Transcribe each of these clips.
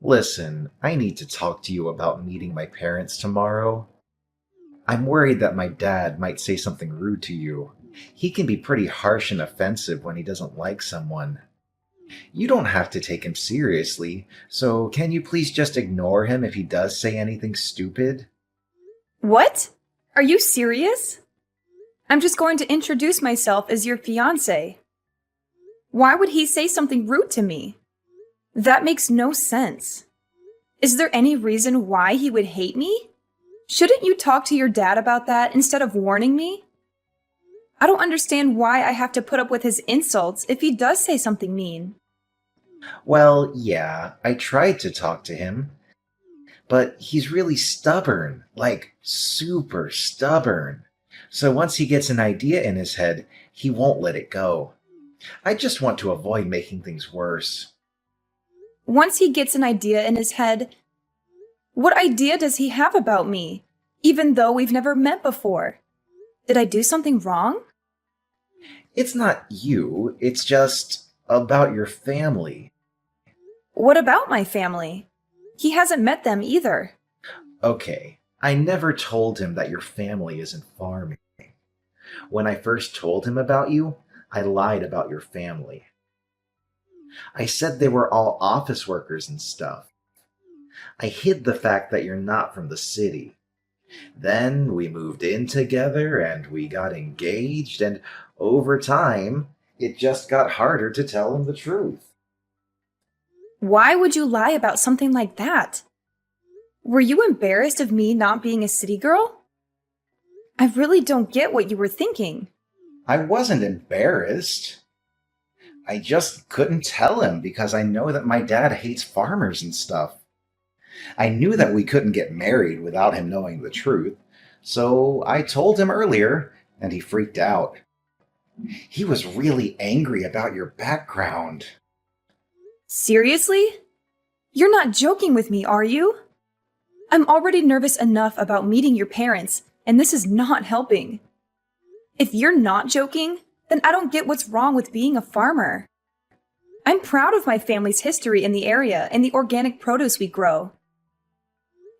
Listen, I need to talk to you about meeting my parents tomorrow. I'm worried that my dad might say something rude to you. He can be pretty harsh and offensive when he doesn't like someone. You don't have to take him seriously, so can you please just ignore him if he does say anything stupid? What? Are you serious? I'm just going to introduce myself as your fiance. Why would he say something rude to me? That makes no sense. Is there any reason why he would hate me? Shouldn't you talk to your dad about that instead of warning me? I don't understand why I have to put up with his insults if he does say something mean. Well, yeah, I tried to talk to him, but he's really stubborn, like super stubborn. So once he gets an idea in his head, he won't let it go. I just want to avoid making things worse. Once he gets an idea in his head, what idea does he have about me, even though we've never met before? Did I do something wrong? It's not you, it's just about your family. What about my family? He hasn't met them either. Okay, I never told him that your family isn't farming. When I first told him about you, I lied about your family. I said they were all office workers and stuff. I hid the fact that you're not from the city. Then we moved in together and we got engaged, and over time, it just got harder to tell him the truth. Why would you lie about something like that? Were you embarrassed of me not being a city girl? I really don't get what you were thinking. I wasn't embarrassed. I just couldn't tell him because I know that my dad hates farmers and stuff. I knew that we couldn't get married without him knowing the truth, so I told him earlier, and he freaked out. He was really angry about your background. Seriously? You're not joking with me, are you? I'm already nervous enough about meeting your parents, and this is not helping. If you're not joking, then I don't get what's wrong with being a farmer. I'm proud of my family's history in the area and the organic produce we grow.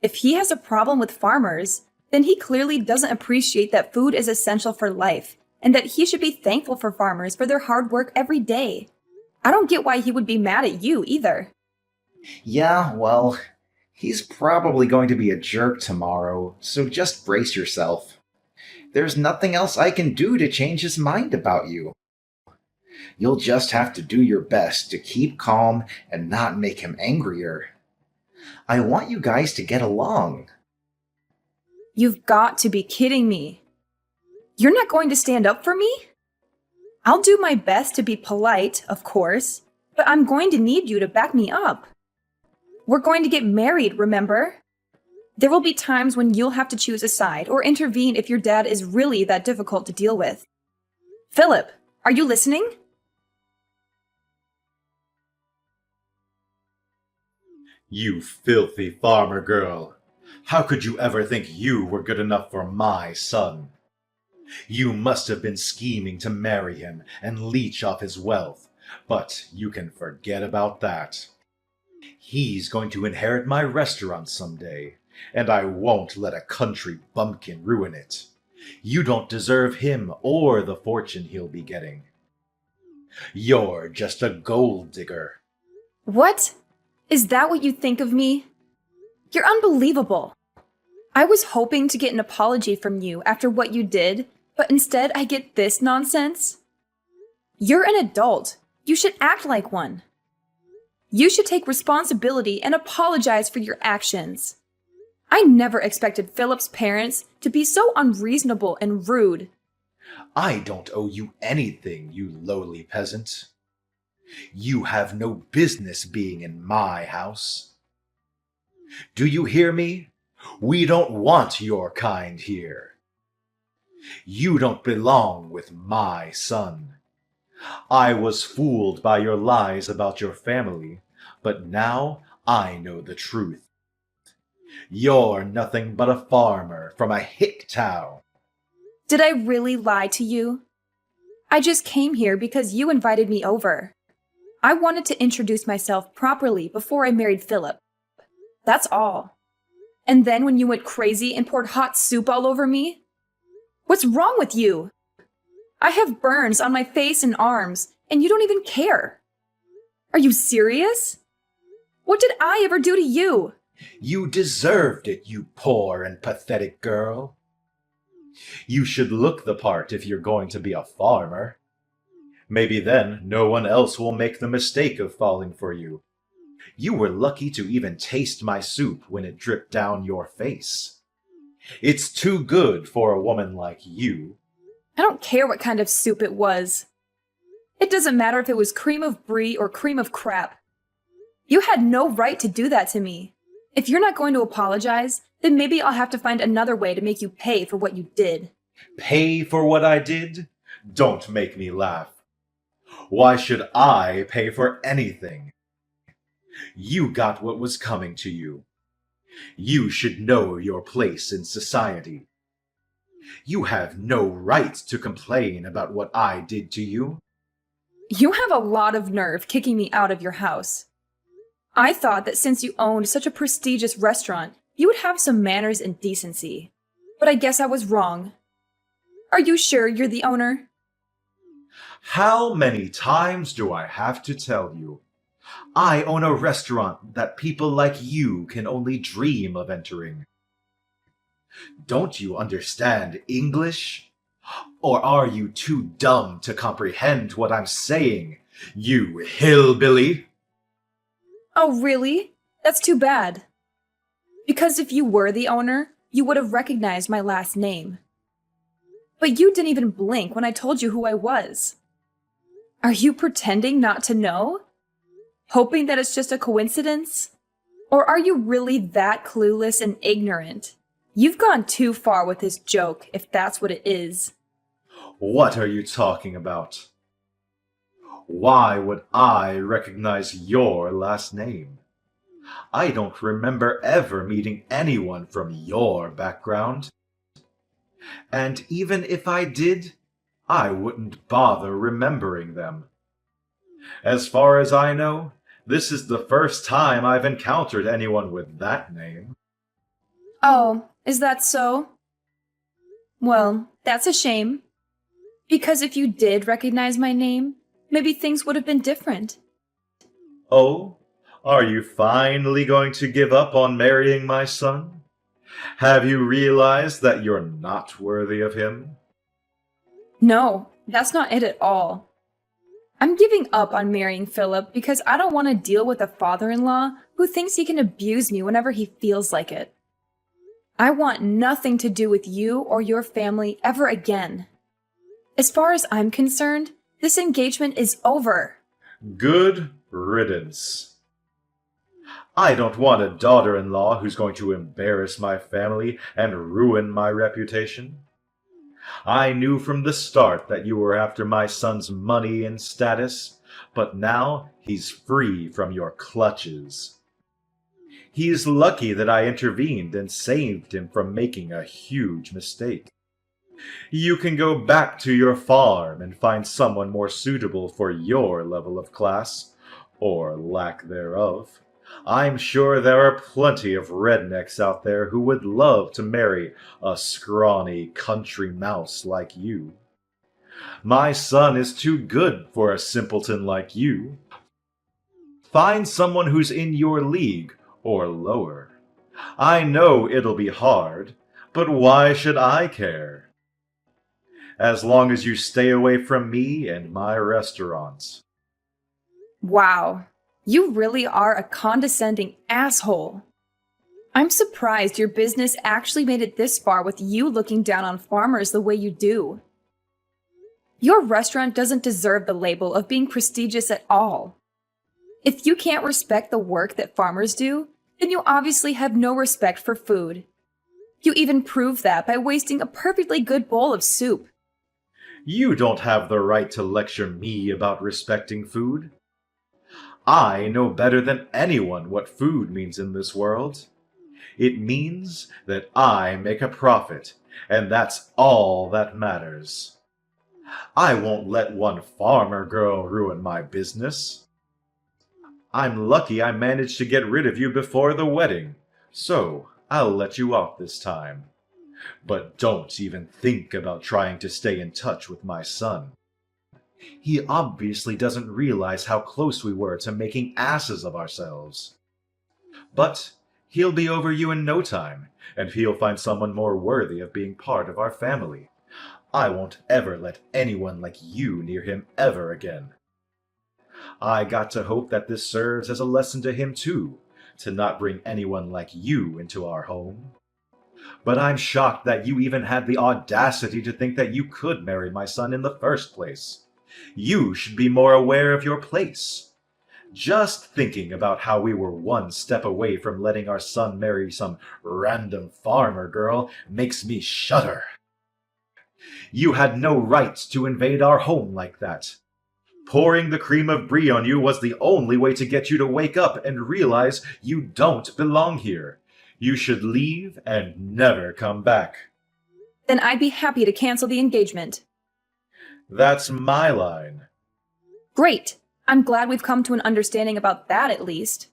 If he has a problem with farmers, then he clearly doesn't appreciate that food is essential for life and that he should be thankful for farmers for their hard work every day. I don't get why he would be mad at you either. Yeah, well, he's probably going to be a jerk tomorrow, so just brace yourself. There's nothing else I can do to change his mind about you. You'll just have to do your best to keep calm and not make him angrier. I want you guys to get along. You've got to be kidding me. You're not going to stand up for me? I'll do my best to be polite, of course, but I'm going to need you to back me up. We're going to get married, remember? There will be times when you'll have to choose a side or intervene if your dad is really that difficult to deal with. Philip, are you listening? You filthy farmer girl! How could you ever think you were good enough for my son? You must have been scheming to marry him and leech off his wealth, but you can forget about that. He's going to inherit my restaurant someday, and I won't let a country bumpkin ruin it. You don't deserve him or the fortune he'll be getting. You're just a gold digger. What? Is that what you think of me? You're unbelievable. I was hoping to get an apology from you after what you did, but instead I get this nonsense. You're an adult. You should act like one. You should take responsibility and apologize for your actions. I never expected Philip's parents to be so unreasonable and rude. I don't owe you anything, you lowly peasant. You have no business being in my house. Do you hear me? We don't want your kind here. You don't belong with my son. I was fooled by your lies about your family, but now I know the truth. You're nothing but a farmer from a hick town. Did I really lie to you? I just came here because you invited me over. I wanted to introduce myself properly before I married Philip. That's all. And then when you went crazy and poured hot soup all over me? What's wrong with you? I have burns on my face and arms, and you don't even care. Are you serious? What did I ever do to you? You deserved it, you poor and pathetic girl. You should look the part if you're going to be a farmer. Maybe then no one else will make the mistake of falling for you. You were lucky to even taste my soup when it dripped down your face. It's too good for a woman like you. I don't care what kind of soup it was. It doesn't matter if it was cream of brie or cream of crap. You had no right to do that to me. If you're not going to apologize, then maybe I'll have to find another way to make you pay for what you did. Pay for what I did? Don't make me laugh. Why should I pay for anything? You got what was coming to you. You should know your place in society. You have no right to complain about what I did to you. You have a lot of nerve kicking me out of your house. I thought that since you owned such a prestigious restaurant, you would have some manners and decency. But I guess I was wrong. Are you sure you're the owner? How many times do I have to tell you? I own a restaurant that people like you can only dream of entering. Don't you understand English? Or are you too dumb to comprehend what I'm saying, you hillbilly? Oh, really? That's too bad. Because if you were the owner, you would have recognized my last name. But you didn't even blink when I told you who I was. Are you pretending not to know? Hoping that it's just a coincidence? Or are you really that clueless and ignorant? You've gone too far with this joke, if that's what it is. What are you talking about? Why would I recognize your last name? I don't remember ever meeting anyone from your background. And even if I did, I wouldn't bother remembering them. As far as I know, this is the first time I've encountered anyone with that name. Oh, is that so? Well, that's a shame. Because if you did recognize my name, maybe things would have been different. Oh, are you finally going to give up on marrying my son? Have you realized that you're not worthy of him? No, that's not it at all. I'm giving up on marrying Philip because I don't want to deal with a father-in-law who thinks he can abuse me whenever he feels like it. I want nothing to do with you or your family ever again. As far as I'm concerned, this engagement is over. Good riddance. I don't want a daughter-in-law who's going to embarrass my family and ruin my reputation. I knew from the start that you were after my son's money and status, but now he's free from your clutches. He's lucky that I intervened and saved him from making a huge mistake. You can go back to your farm and find someone more suitable for your level of class, or lack thereof. I'm sure there are plenty of rednecks out there who would love to marry a scrawny country mouse like you. My son is too good for a simpleton like you. Find someone who's in your league or lower. I know it'll be hard, but why should I care? As long as you stay away from me and my restaurants. Wow, you really are a condescending asshole. I'm surprised your business actually made it this far with you looking down on farmers the way you do. Your restaurant doesn't deserve the label of being prestigious at all. If you can't respect the work that farmers do, then you obviously have no respect for food. You even prove that by wasting a perfectly good bowl of soup. You don't have the right to lecture me about respecting food. I know better than anyone what food means in this world. It means that I make a profit, and that's all that matters. I won't let one farmer girl ruin my business. I'm lucky I managed to get rid of you before the wedding, so I'll let you off this time. But don't even think about trying to stay in touch with my son. He obviously doesn't realize how close we were to making asses of ourselves. But he'll be over you in no time, and he'll find someone more worthy of being part of our family. I won't ever let anyone like you near him ever again. I got to hope that this serves as a lesson to him too, to not bring anyone like you into our home. But I'm shocked that you even had the audacity to think that you could marry my son in the first place. You should be more aware of your place. Just thinking about how we were one step away from letting our son marry some random farmer girl makes me shudder. You had no right to invade our home like that. Pouring the cream of brie on you was the only way to get you to wake up and realize you don't belong here. You should leave and never come back. Then I'd be happy to cancel the engagement. That's my line. Great. I'm glad we've come to an understanding about that at least.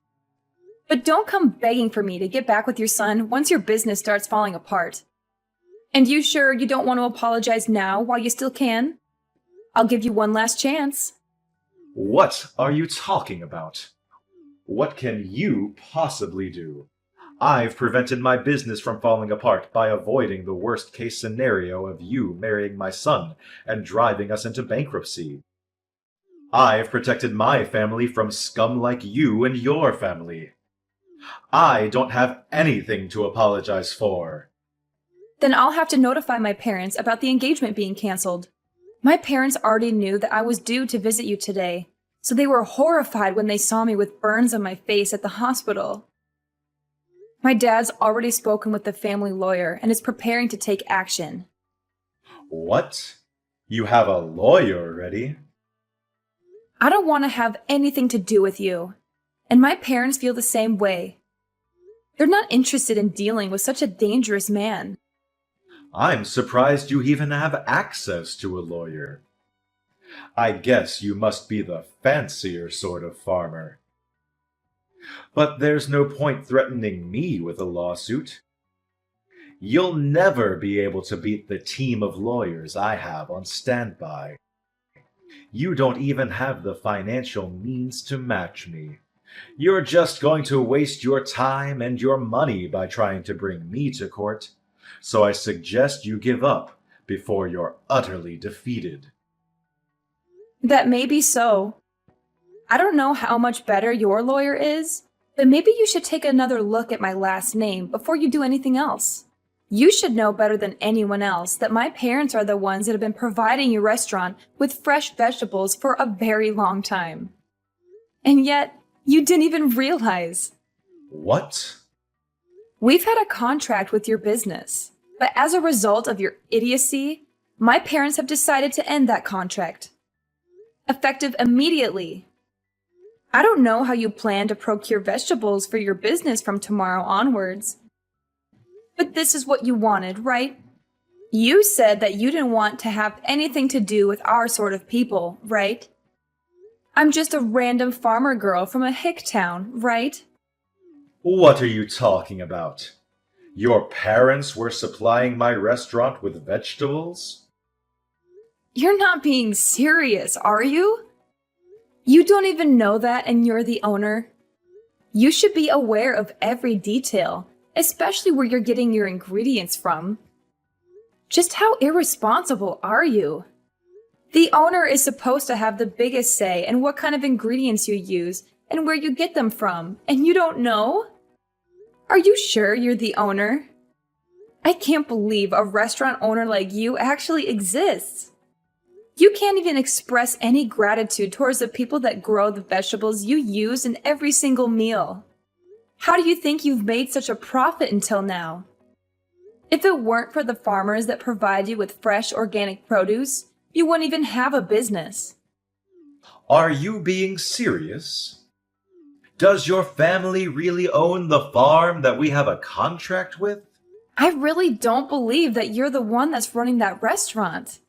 But don't come begging for me to get back with your son once your business starts falling apart. And you sure you don't want to apologize now while you still can? I'll give you one last chance. What are you talking about? What can you possibly do? I've prevented my business from falling apart by avoiding the worst case scenario of you marrying my son and driving us into bankruptcy. I've protected my family from scum like you and your family. I don't have anything to apologize for. Then I'll have to notify my parents about the engagement being canceled. My parents already knew that I was due to visit you today, so they were horrified when they saw me with burns on my face at the hospital. My dad's already spoken with the family lawyer and is preparing to take action. What? You have a lawyer already? I don't want to have anything to do with you, and my parents feel the same way. They're not interested in dealing with such a dangerous man. I'm surprised you even have access to a lawyer. I guess you must be the fancier sort of farmer. But there's no point threatening me with a lawsuit. You'll never be able to beat the team of lawyers I have on standby. You don't even have the financial means to match me. You're just going to waste your time and your money by trying to bring me to court. So I suggest you give up before you're utterly defeated. That may be so. I don't know how much better your lawyer is, but maybe you should take another look at my last name before you do anything else. You should know better than anyone else that my parents are the ones that have been providing your restaurant with fresh vegetables for a very long time. And yet, you didn't even realize. What? We've had a contract with your business, but as a result of your idiocy, my parents have decided to end that contract. Effective immediately. I don't know how you plan to procure vegetables for your business from tomorrow onwards. But this is what you wanted, right? You said that you didn't want to have anything to do with our sort of people, right? I'm just a random farmer girl from a hick town, right? What are you talking about? Your parents were supplying my restaurant with vegetables? You're not being serious, are you? You don't even know that and you're the owner. You should be aware of every detail, especially where you're getting your ingredients from. Just how irresponsible are you? The owner is supposed to have the biggest say in what kind of ingredients you use and where you get them from, and you don't know? Are you sure you're the owner? I can't believe a restaurant owner like you actually exists. You can't even express any gratitude towards the people that grow the vegetables you use in every single meal. How do you think you've made such a profit until now? If it weren't for the farmers that provide you with fresh organic produce, you wouldn't even have a business. Are you being serious? Does your family really own the farm that we have a contract with? I really don't believe that you're the one that's running that restaurant.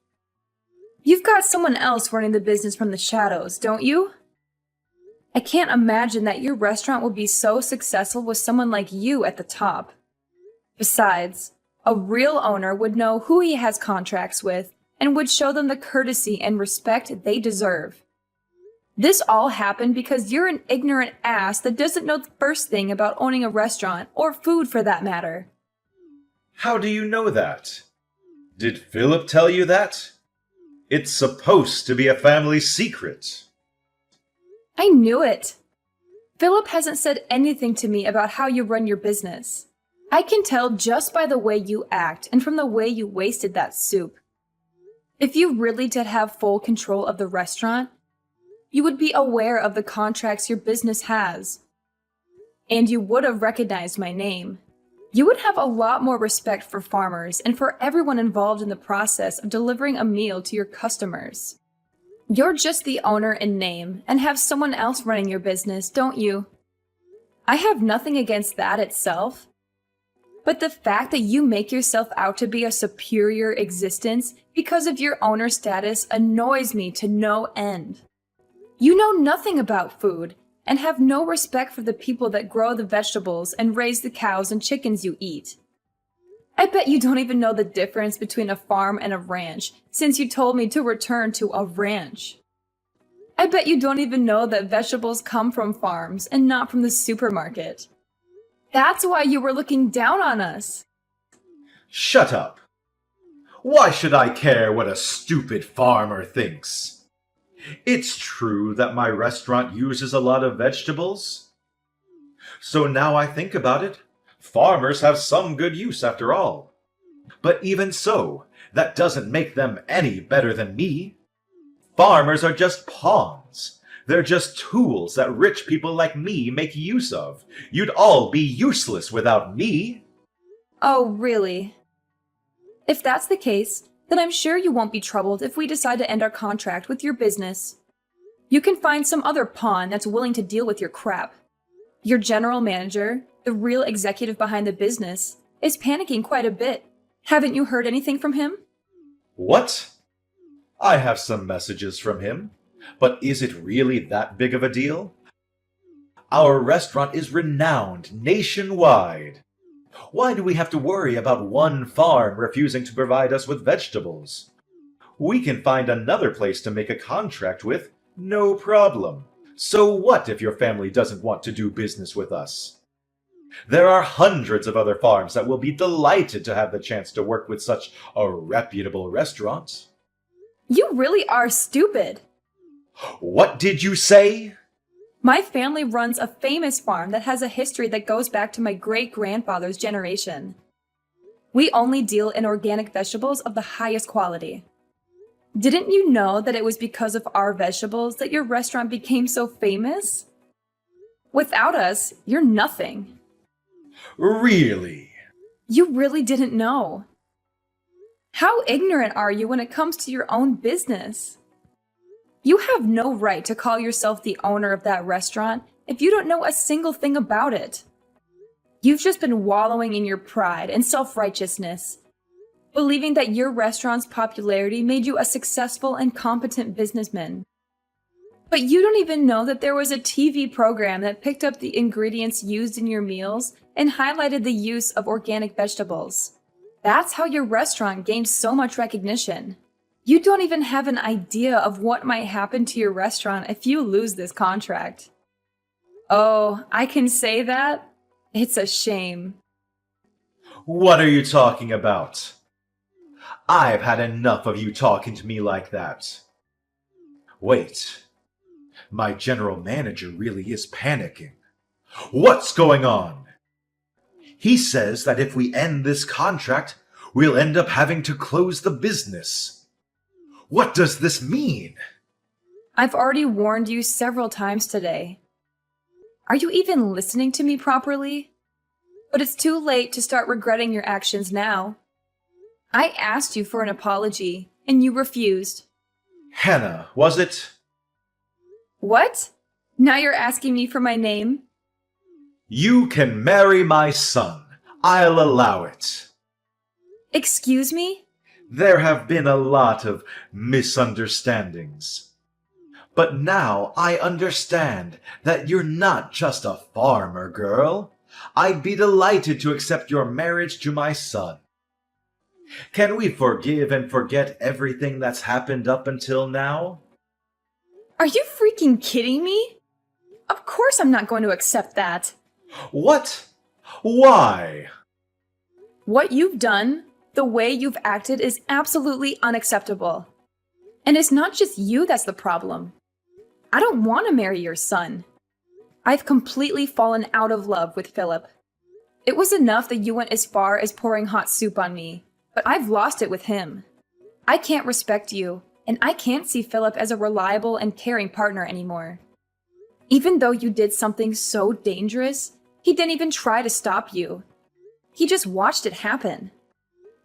You've got someone else running the business from the shadows, don't you? I can't imagine that your restaurant would be so successful with someone like you at the top. Besides, a real owner would know who he has contracts with and would show them the courtesy and respect they deserve. This all happened because you're an ignorant ass that doesn't know the first thing about owning a restaurant, or food for that matter. How do you know that? Did Philip tell you that? It's supposed to be a family secret. I knew it. Philip hasn't said anything to me about how you run your business. I can tell just by the way you act and from the way you wasted that soup. If you really did have full control of the restaurant, you would be aware of the contracts your business has. And you would have recognized my name. You would have a lot more respect for farmers and for everyone involved in the process of delivering a meal to your customers. You're just the owner in name and have someone else running your business, don't you? I have nothing against that itself. But the fact that you make yourself out to be a superior existence because of your owner status annoys me to no end. You know nothing about food and have no respect for the people that grow the vegetables and raise the cows and chickens you eat. I bet you don't even know the difference between a farm and a ranch, since you told me to return to a ranch. I bet you don't even know that vegetables come from farms and not from the supermarket. That's why you were looking down on us. Shut up. Why should I care what a stupid farmer thinks? It's true that my restaurant uses a lot of vegetables. So now I think about it, farmers have some good use after all. But even so, that doesn't make them any better than me. Farmers are just pawns. They're just tools that rich people like me make use of. You'd all be useless without me. Oh, really? If that's the case, then I'm sure you won't be troubled if we decide to end our contract with your business. You can find some other pawn that's willing to deal with your crap. Your general manager, the real executive behind the business, is panicking quite a bit. Haven't you heard anything from him? What? I have some messages from him, but is it really that big of a deal? Our restaurant is renowned nationwide. Why do we have to worry about one farm refusing to provide us with vegetables? We can find another place to make a contract with, no problem. So what if your family doesn't want to do business with us? There are hundreds of other farms that will be delighted to have the chance to work with such a reputable restaurant. You really are stupid. What did you say? My family runs a famous farm that has a history that goes back to my great-grandfather's generation. We only deal in organic vegetables of the highest quality. Didn't you know that it was because of our vegetables that your restaurant became so famous? Without us, you're nothing. Really? You really didn't know. How ignorant are you when it comes to your own business? You have no right to call yourself the owner of that restaurant if you don't know a single thing about it. You've just been wallowing in your pride and self-righteousness, believing that your restaurant's popularity made you a successful and competent businessman. But you don't even know that there was a TV program that picked up the ingredients used in your meals and highlighted the use of organic vegetables. That's how your restaurant gained so much recognition. You don't even have an idea of what might happen to your restaurant if you lose this contract. Oh, I can say that? It's a shame. What are you talking about? I've had enough of you talking to me like that. Wait, my general manager really is panicking. What's going on? He says that if we end this contract, we'll end up having to close the business. What does this mean? I've already warned you several times today. Are you even listening to me properly? But it's too late to start regretting your actions now. I asked you for an apology, and you refused. Hannah, was it? What? Now you're asking me for my name? You can marry my son. I'll allow it. Excuse me? There have been a lot of misunderstandings. But now I understand that you're not just a farmer girl. I'd be delighted to accept your marriage to my son. Can we forgive and forget everything that's happened up until now? Are you freaking kidding me? Of course I'm not going to accept that. What? Why? What you've done, the way you've acted is absolutely unacceptable. And it's not just you that's the problem. I don't want to marry your son. I've completely fallen out of love with Philip. It was enough that you went as far as pouring hot soup on me, but I've lost it with him. I can't respect you, and I can't see Philip as a reliable and caring partner anymore. Even though you did something so dangerous, he didn't even try to stop you. He just watched it happen.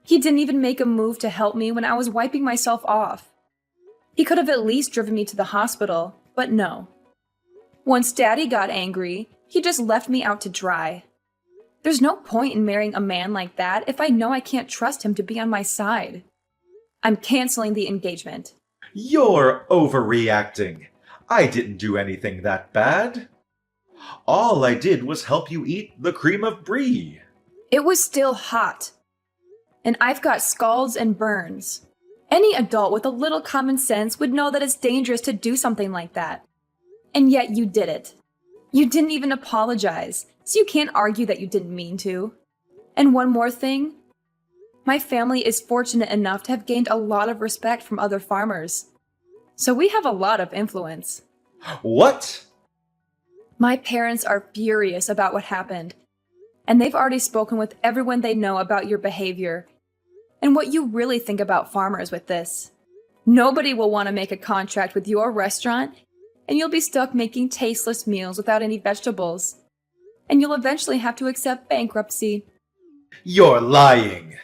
He didn't even make a move to help me when I was wiping myself off. He could have at least driven me to the hospital, but no. Once Daddy got angry, he just left me out to dry. There's no point in marrying a man like that if I know I can't trust him to be on my side. I'm canceling the engagement. You're overreacting. I didn't do anything that bad. All I did was help you eat the cream of brie. It was still hot. And I've got scalds and burns. Any adult with a little common sense would know that it's dangerous to do something like that. And yet you did it. You didn't even apologize, so you can't argue that you didn't mean to. And one more thing. My family is fortunate enough to have gained a lot of respect from other farmers. So we have a lot of influence. What? My parents are furious about what happened. And they've already spoken with everyone they know about your behavior and what you really think about farmers with this. Nobody will want to make a contract with your restaurant, and you'll be stuck making tasteless meals without any vegetables. And you'll eventually have to accept bankruptcy. You're lying.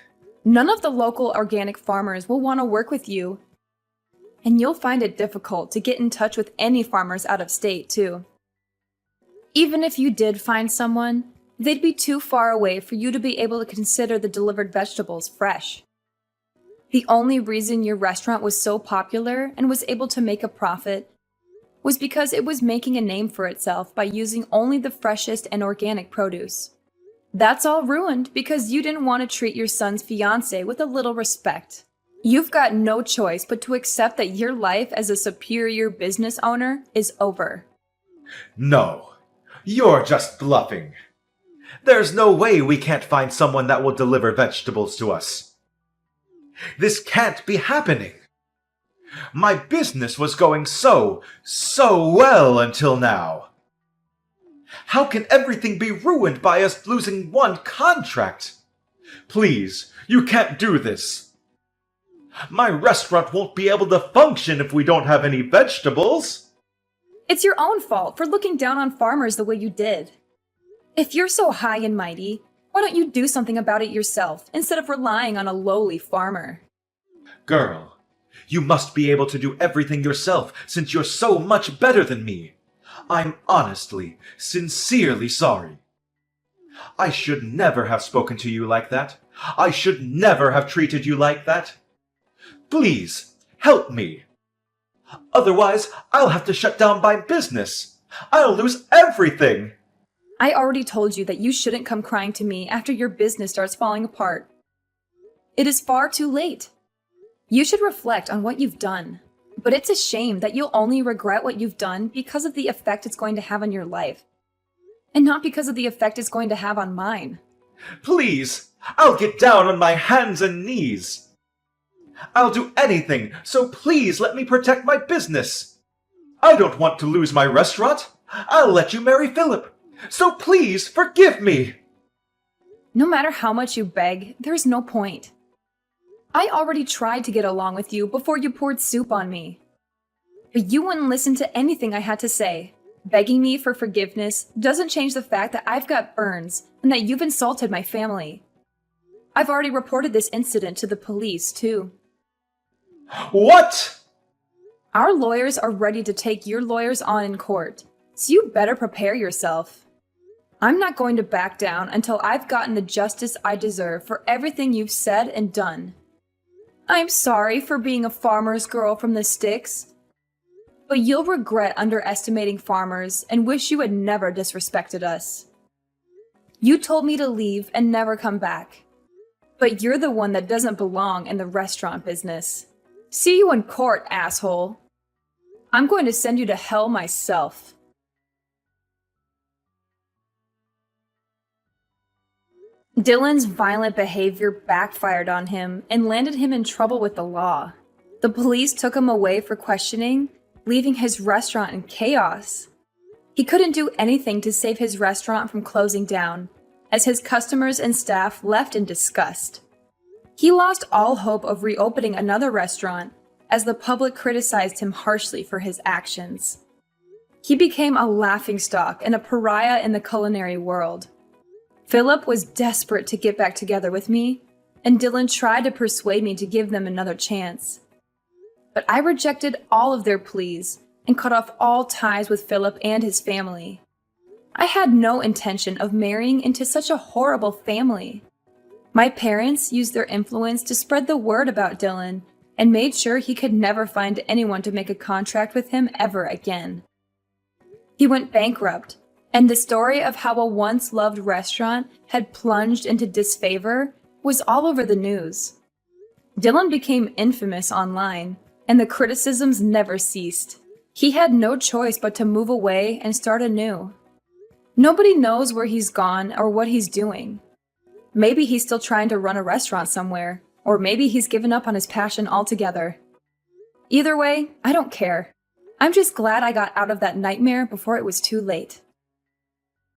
None of the local organic farmers will want to work with you. And you'll find it difficult to get in touch with any farmers out of state, too. Even if you did find someone, they'd be too far away for you to be able to consider the delivered vegetables fresh. The only reason your restaurant was so popular and was able to make a profit was because it was making a name for itself by using only the freshest and organic produce. That's all ruined because you didn't want to treat your son's fiancé with a little respect. You've got no choice but to accept that your life as a superior business owner is over. No, you're just bluffing. There's no way we can't find someone that will deliver vegetables to us. This can't be happening. My business was going so well until now. How can everything be ruined by us losing one contract? Please, you can't do this. My restaurant won't be able to function if we don't have any vegetables. It's your own fault for looking down on farmers the way you did. If you're so high and mighty, why don't you do something about it yourself instead of relying on a lowly farmer? Girl, you must be able to do everything yourself since you're so much better than me. I'm honestly, sincerely sorry. I should never have spoken to you like that. I should never have treated you like that. Please, help me. Otherwise, I'll have to shut down my business. I'll lose everything. I already told you that you shouldn't come crying to me after your business starts falling apart. It is far too late. You should reflect on what you've done. But it's a shame that you'll only regret what you've done because of the effect it's going to have on your life. And not because of the effect it's going to have on mine. Please, I'll get down on my hands and knees. I'll do anything, so please let me protect my business. I don't want to lose my restaurant. I'll let you marry Philip. So please forgive me. No matter how much you beg, there's no point. I already tried to get along with you before you poured soup on me. But you wouldn't listen to anything I had to say. Begging me for forgiveness doesn't change the fact that I've got burns and that you've insulted my family. I've already reported this incident to the police, too. What? Our lawyers are ready to take your lawyers on in court, so you better prepare yourself. I'm not going to back down until I've gotten the justice I deserve for everything you've said and done. I'm sorry for being a farmer's girl from the sticks, but but you'll regret underestimating farmers and wish you had never disrespected us. You told me to leave and never come back. But you're the one that doesn't belong in the restaurant business. See you in court, asshole. I'm going to send you to hell myself. Dylan's violent behavior backfired on him and landed him in trouble with the law. The police took him away for questioning, leaving his restaurant in chaos. He couldn't do anything to save his restaurant from closing down, as his customers and staff left in disgust. He lost all hope of reopening another restaurant, as the public criticized him harshly for his actions. He became a laughingstock and a pariah in the culinary world. Philip was desperate to get back together with me, and Dylan tried to persuade me to give them another chance. But I rejected all of their pleas and cut off all ties with Philip and his family. I had no intention of marrying into such a horrible family. My parents used their influence to spread the word about Dylan and made sure he could never find anyone to make a contract with him ever again. He went bankrupt, and the story of how a once-loved restaurant had plunged into disfavor was all over the news. Dylan became infamous online, and the criticisms never ceased. He had no choice but to move away and start anew. Nobody knows where he's gone or what he's doing. Maybe he's still trying to run a restaurant somewhere, or maybe he's given up on his passion altogether. Either way, I don't care. I'm just glad I got out of that nightmare before it was too late.